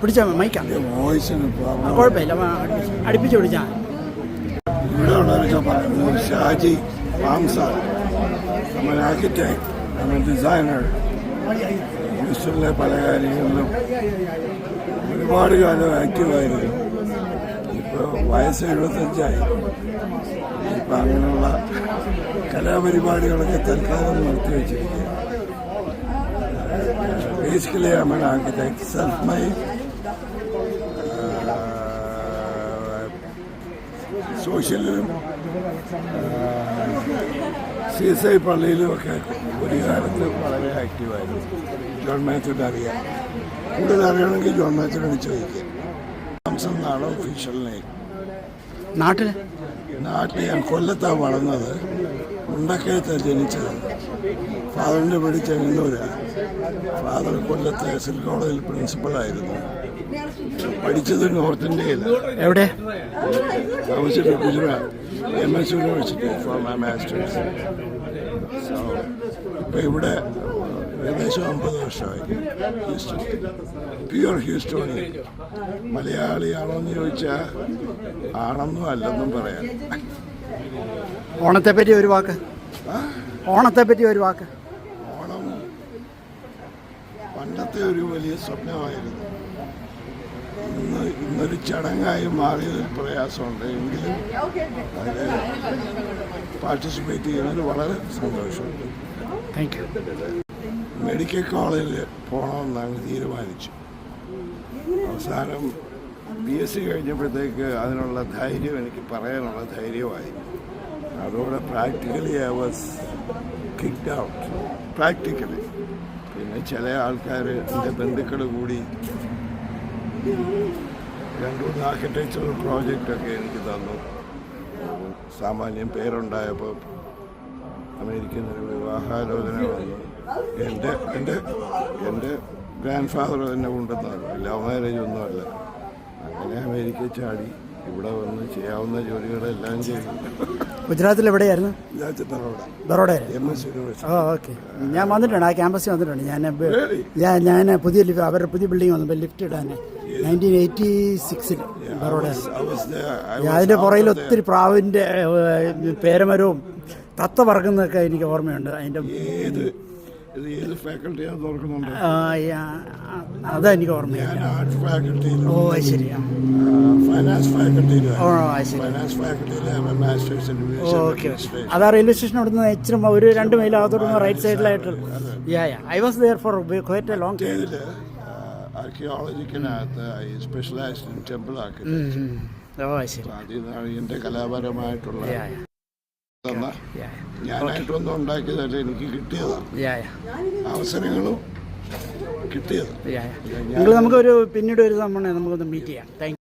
പിടിച്ചാൽ മൈക്കാം കുഴപ്പമില്ല, അടുപ്പിച്ച് പിടിച്ചാൽ. ഇവിടെ ഉള്ളവരൊക്കെ പറയുന്നത് ഷാജി പാംസാർ, നമ്മൾ ആർക്കിടെക്ട്, നമ്മൾ ഡിസൈനർ, ഹ്യൂസ്റ്റണിലെ പല കാര്യങ്ങളിലും ഒരുപാട് കാലം ആക്റ്റീവായിരുന്നു. ഇപ്പോൾ വയസ്സ് 75ആയി. ഇപ്പം അങ്ങനെയുള്ള കലാപരിപാടികളൊക്കെ തൽക്കാലം നിർത്തിവെച്ചിരിക്കുക. Basically I'm an architect, self-made, സോഷ്യലിലും CSI പള്ളിയിലുമൊക്കെ ഒരു കാലത്ത് വളരെ ആക്റ്റീവായിരുന്നു. ജോൺ മാത്യുവിൻ്റെ അറിയാം. കൂടുതൽ അറിയണമെങ്കിൽ ജോൺ മാത്യുവിനോട് ചോദിക്കുക. എന്നാണ് ഒഫീഷ്യൽ നെയിം. നാട്ടിൽ ഞാൻ കൊല്ലത്താണ് വളർന്നത്. മുണ്ടക്കയത്താണ് ജനിച്ചത്. ഫാദറിൻ്റെ വീട് ചെങ്ങന്നൂരാണ്. ഫാദർ കൊല്ലത്ത് എസ് കോളേജിൽ പ്രിൻസിപ്പളായിരുന്നു. പഠിച്ചത് നോർത്ത് ഇന്ത്യയിൽ. എവിടെ? താമസിച്ചിട്ട് Gujarat MS university for my masters. ഇപ്പം ഇവിടെ ഏകദേശം 50 വർഷമായി. Houston, pure ഹ്യൂസ്റ്റോണിയൻ. മലയാളിയാണോ എന്ന് ചോദിച്ചാൽ ആണെന്നും അല്ലെന്നും പറയാം. ഓണത്തെപ്പറ്റി ഒരു വാക്ക്. ഓണത്തെപ്പറ്റി ഒരു വാക്ക്. ഓണം പണ്ടത്തെ ഒരു വലിയ സ്വപ്നമായിരുന്നു. ഇന്നൊരു ചടങ്ങായി മാറിയതിൽ പ്രയാസമുണ്ട്. എങ്കിലും അതിൽ പാർട്ടിസിപ്പേറ്റ് ചെയ്യുന്നതിൽ വളരെ സന്തോഷമുണ്ട്. Thank you. മെഡിക്കൽ കോളേജിൽ പോകണമെന്നാണ് തീരുമാനിച്ചു. അവസാനം BSc കഴിഞ്ഞപ്പോഴത്തേക്ക് അതിനുള്ള ധൈര്യം, എനിക്ക് പറയാനുള്ള ധൈര്യമായി. അതോടെ practically I was kicked out. Practically. പിന്നെ ചില ആൾക്കാർ, എൻ്റെ ബന്ധുക്കൾ കൂടി 2-3 ആർക്കിടെക്ചറൽ പ്രോജക്റ്റൊക്കെ എനിക്ക് തന്നു. സാമാന്യം പേരുണ്ടായപ്പോൾ അമേരിക്കൻ ഒരു വിവാഹാലോചന വന്നു. എൻ്റെ ഗ്രാൻഡ് ഫാദർ തന്നെ കൊണ്ടുവന്നതാണ്. ലവ് മാരേജ് ഒന്നുമല്ല. അങ്ങനെ അമേരിക്ക ചാടി ഇവിടെ വന്ന് ചെയ്യാവുന്ന ജോലികളെല്ലാം ചെയ്തു. ഗുജറാത്തിൽ എവിടെയായിരുന്നു? ബറോഡ. MS university. ഓക്കെ. ഞാൻ വന്നിട്ടുണ്ട്, ആ ക്യാമ്പസിൽ വന്നിട്ടുണ്ട്. ഞാൻ അവരുടെ പുതിയ ബിൽഡിംഗ് വന്നപ്പോൾ ലിഫ്റ്റ് ഇടാൻ 1986 ബറോഡ. അതിൻ്റെ പുറയിൽ ഒത്തിരി പ്രാവിൻ്റെ പേരമരവും തത്ത പറക്കുന്നതൊക്കെ എനിക്ക് ഓർമ്മയുണ്ട്. അതിൻ്റെ അതാ എനിക്ക് ഓർമ്മയില്ല. ഓ ശരി. ഓക്കെ. അതാ റെയിൽവേ സ്റ്റേഷൻ അവിടുന്ന് ഇച്ചിരി ഒരു 2 മൈൽ അകത്തോട്ട് റൈറ്റ് സൈഡിലായിട്ട്. I was there for quite a long time. ആർക്കിയോളജിക്കകത്ത് I specialised in temple architecture. അതിൽ നിന്നാണ് എൻ്റെ കലാപരമായിട്ടുള്ള ഞാനായിട്ടൊന്നും ഉണ്ടാക്കിയതല്ല, എനിക്ക് കിട്ടിയതാണ്. അവസരങ്ങളും കിട്ടിയത്. നമുക്കൊരു പിന്നീട് ഒരു തവണ നമുക്കൊന്ന് മീറ്റ് ചെയ്യാം. Thank you.